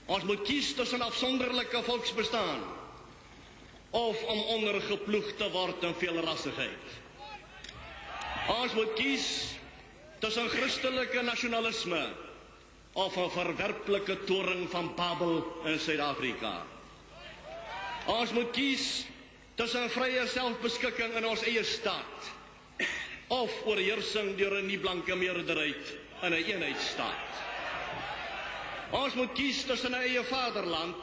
Ons moet kies tussen afsonderlike volksbestaan of om ondergeploeg te word in veelrassigheid. Ons moet kies tussen christelike nasionalisme of 'n verwerplike toring van Babel in Suid-Afrika. Ons moet kies tussen vrye selfbeskikking in ons eie staat of oorheersing deur 'n nie-blanke meerderheid in 'n eenheidsstaat. Ons moet kies tussen 'n eie vaderland,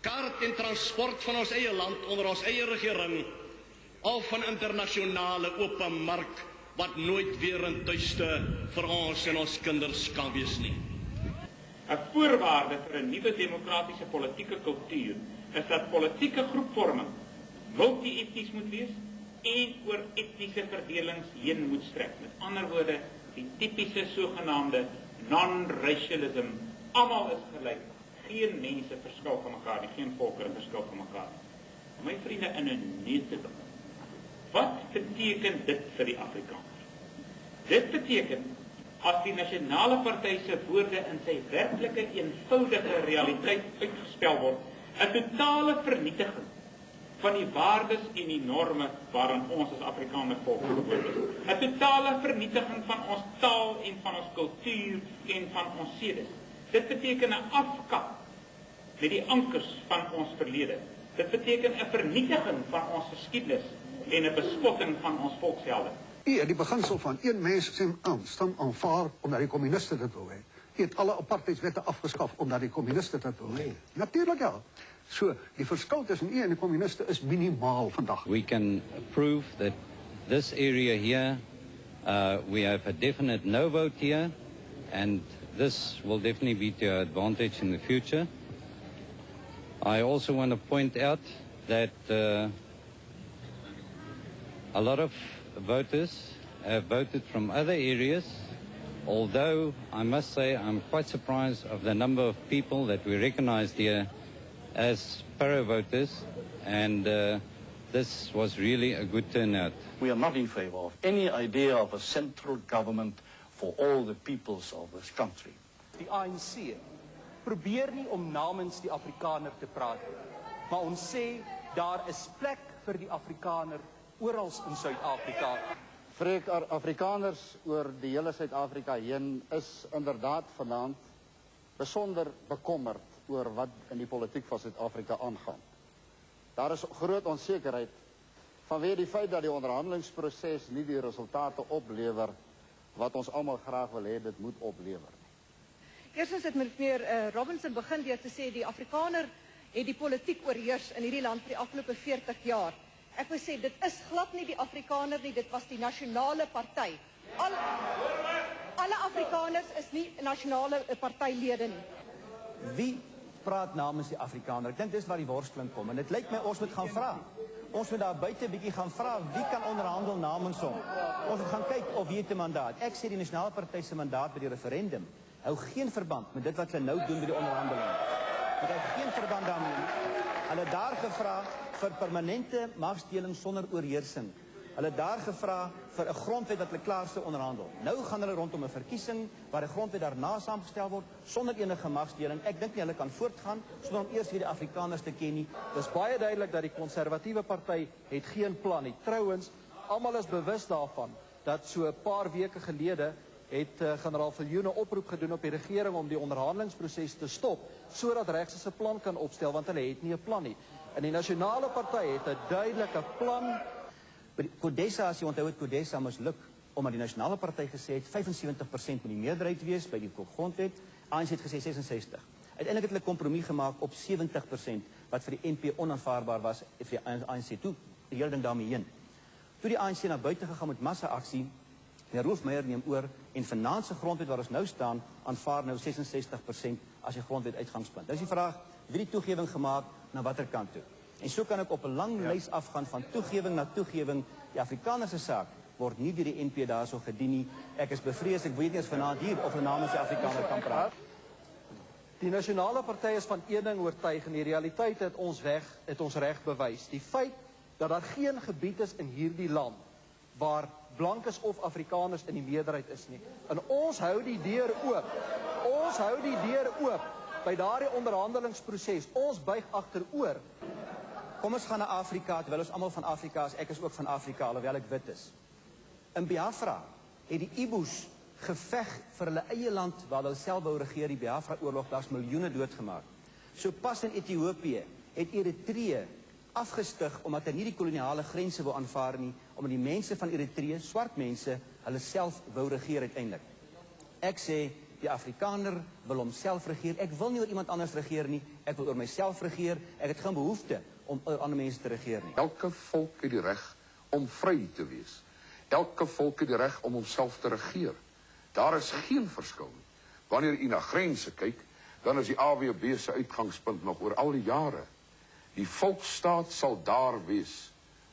kaart en transport van ons eie land onder ons eie regering of 'n internasionale open mark wat nooit weer 'n tuiste vir ons en ons kinders kan wees nie. 'n Voorwaarde vir 'n nuwe demokratiese politieke kultuur is dat politieke groepvorming multi-etnies moet wees en oor etniese verdelings heen moet strek. Met ander woorde, die tipiese sogenaamde non-racialism, almal is gelyk. Geen mense verskil van mekaar nie, geen volkere verskil van mekaar nie. My vriende, in 'n neutedom, wat beteken dit vir die Afrikaners? Dit beteken, as die nasionale party se woorde in sy werklike eenvoudige realiteit uitgespel word, 'n totale vernietiging van die waardes en die norme waaraan ons as Afrikaner volk behoort is. 'n Totale vernietiging van ons taal en van ons kultuur en van ons sedes. Dit beteken 'n afkap met die ankers van ons verlede. Dit beteken 'n vernietiging van ons geskiedenis en 'n bespotting van ons volkshelde. Die beginsel van een mens stem aanvaar omdat die kommuniste dit wil hê. Hy het alle apartheidswette afgeskaf omdat die kommuniste dit wil hê. Natuurlik ja. So, die verskil tussen en die kommuniste is minimaal vandag. We can prove that this area here, we have a definite no vote here, and this will definitely be to our advantage in the future. I also want to point out that a lot of voters have voted from other areas, although I must say I'm quite surprised of the number of people that we recognized here as Parow voters, and this was really a good turnout. We are not in favor of any idea of a central government for all the peoples of this country. Die ANC probeer nie om namens die Afrikaner te praat nie, maar ons sê daar is plek vir die Afrikaner oral in Suid-Afrika. Vreek Afrikaners oor die hele Suid-Afrika heen is inderdaad vanaand besonder bekommerd oor wat in die politiek van Suid-Afrika aangaan. Daar is groot onsekerheid vanweë die feit dat die onderhandelingsproses nie die resultate oplewer wat ons almal graag wil hê dit moet oplewer. Eerstens het meneer Robinson begin deur te sê die Afrikaner het die politiek oorheers in hierdie land vir die afgelope 40 jaar. Ek wil sê dit is glad nie die Afrikaner nie, dit was die nasionale party. Alle Afrikaners is nie nasionale partylede nie. Wie praat namens die Afrikaner? Ek dink dis waar die worsteling kom en dit lyk my ons moet gaan vra. Ons moet daar buite 'n bietjie gaan vra wie kan onderhandel namens hom. Ons moet gaan kyk of wie het 'n mandaat. Ek sê die nasionale party se mandaat by die referendum hou geen verband met dit wat hulle nou doen by die onderhandeling. Dit hou geen verband daarmee nie. Hulle het daar gevra vir permanente machtsdeling sonder oorheersing. Hulle het daar gevra vir 'n grondwet wat hulle klaar sou onderhandel. Nou gaan hulle rondom 'n verkiesing waar 'n grondwet daarna saamgestel word sonder enige machtsdeling. Ek dink nie hulle kan voortgaan sonder om eers weer die Afrikaners te ken nie. Dis baie duidelik dat die konservatiewe party het geen plan nie. Trouwens, almal is bewus daarvan dat so 'n paar weke gelede het generaal Viljoen 'n oproep gedoen op die regering om die onderhandelingsproses te stop sodat regse 'n plan kan opstel want hulle het nie 'n plan nie. En die nasionale party het 'n duidelike plan. Codesa, as jy onthou het Codesa misluk omdat die nasionale party gesê het 75% moet die meerderheid wees by die grondwet. ANC het gesê 66. Uiteindelik het hulle 'n kompromie gemaak op 70% wat vir die NP onaanvaarbaar was vir die ANC toe. Die hele ding daarmee heen. Toe die ANC na buite gegaan met massa-aksie, die Rolf Meyer neem oor en vanaand se grondwet waar ons nou staan, aanvaar nou 66% as die grondwet uitgangspunt. Dis die vraag, wie die toegewing gemaak na watter kant toe? En so kan ek op 'n lang lys afgaan van toegewing na toegewing. Die Afrikaner se saak word nie deur die NP daarso gedien nie. Ek is bevrees, ek weet nie eens vanaand hier of 'n namens die Afrikaner kan praat. Die nasionale party is van een ding oortuig en die realiteit het ons reg bewys. Die feit dat daar geen gebied is in hierdie land waar blankes of Afrikaners in die meerderheid is nie. En ons hou die deur oop. Ons hou die deur oop by daardie onderhandelingsproses, ons buig agteroor. Kom ons gaan na Afrika, terwyl ons almal van Afrika is, ek is ook van Afrika, alhoewel ek wit is. In Biafra het die Igbos geveg vir hulle eie land, waar hulle self wou regeer, die Biafra-oorlog, daar's miljoene doodgemaak. So pas in Ethiopië het Eritrea afgestig, omdat hy nie die koloniale grense wou aanvaar nie, omdat die mense van Eritrea, swart mense, hulle self wou regeer uiteindelik. Ek sê, die Afrikaner wil homself regeer, ek wil nie oor iemand anders regeer nie, ek wil oor myself regeer, ek het geen behoefte om oor ander mense te regeer nie. Elke volk het die reg om vry te wees. Elke volk het die reg om homself te regeer. Daar is geen verskil nie. Wanneer u na grense kyk, dan is die AWB se uitgangspunt nog oor al die jare. Die volksstaat sal daar wees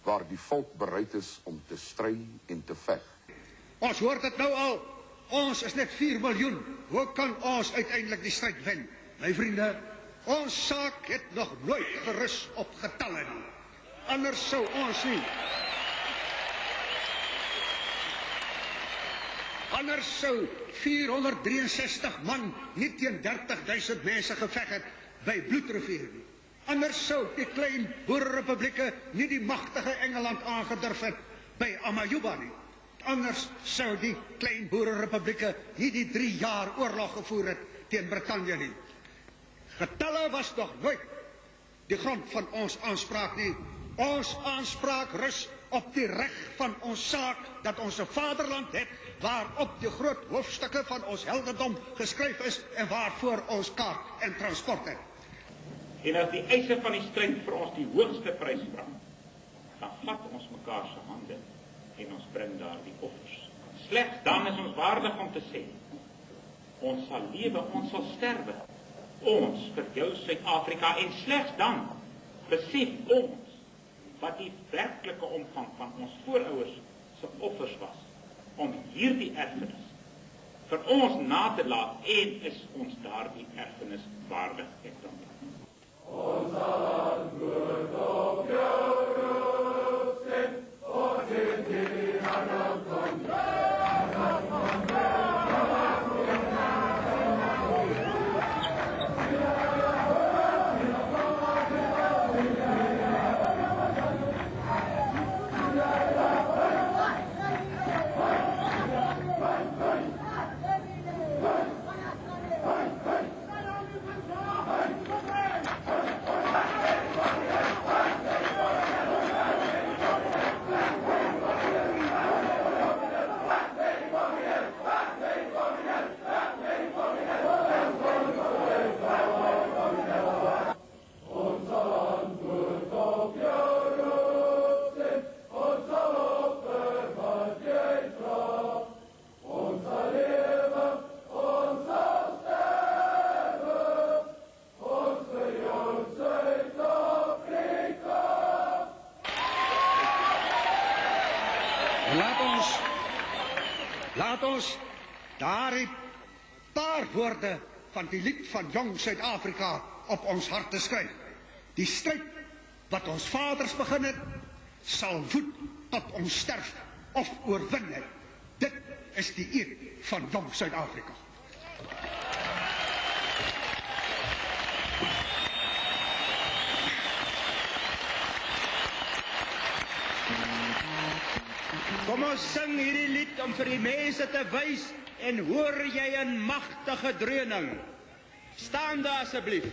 waar die volk bereid is om te stry en te veg. Ons hoort dit nou al. Ons is net 4 miljoen. Hoe kan ons uiteindelik die stryd wen? My vriende, ons saak het nog nooit gerus op getalle nie. Anders sou ons nie. Anders sou 463 man nie teen 30.000 mense geveg het by Bloedrivier nie. Anders sou die klein boerrepublieke nie die magtige Engeland aangedurf het by Amajuba nie. Anders sou die klein boerrepublieke nie die 3 jaar oorlog gevoer het teen Brittanje nie. Getalle was nog nooit die grond van ons aanspraak nie. Ons aanspraak rus op die reg van ons saak dat ons 'n vaderland het waarop die groot hoofstukke van ons heldendom geskryf is en waarvoor ons kaart en transport het. En as die eise van die stryd vir ons die hoogste prys vra, dan vat ons mekaar se hande en ons bring daar die offers. Slegs dan is ons waardig om te sê, ons sal lewe, ons sal sterwe. Ons vir jou Suid-Afrika, en slegs dan besef ons wat die werklike omvang van ons voorouers se offers was om hierdie erfenis vir ons na te laat, en is ons daardie erfenis waardig en dankbaar. Ons sal antwoord op jou roep, sê, ons het die handen van Laat ons daardie paar woorde van die lied van jong Suid-Afrika op ons harte skryf. Die stryd wat ons vaders begin het, sal voed tot ons sterf of oorwin het. Dit is die eed van jong Suid-Afrika. Kom ons sing hierdie lied om vir die mense te wys, en hoor jy 'n magtige dreuning. Staan daar asseblief.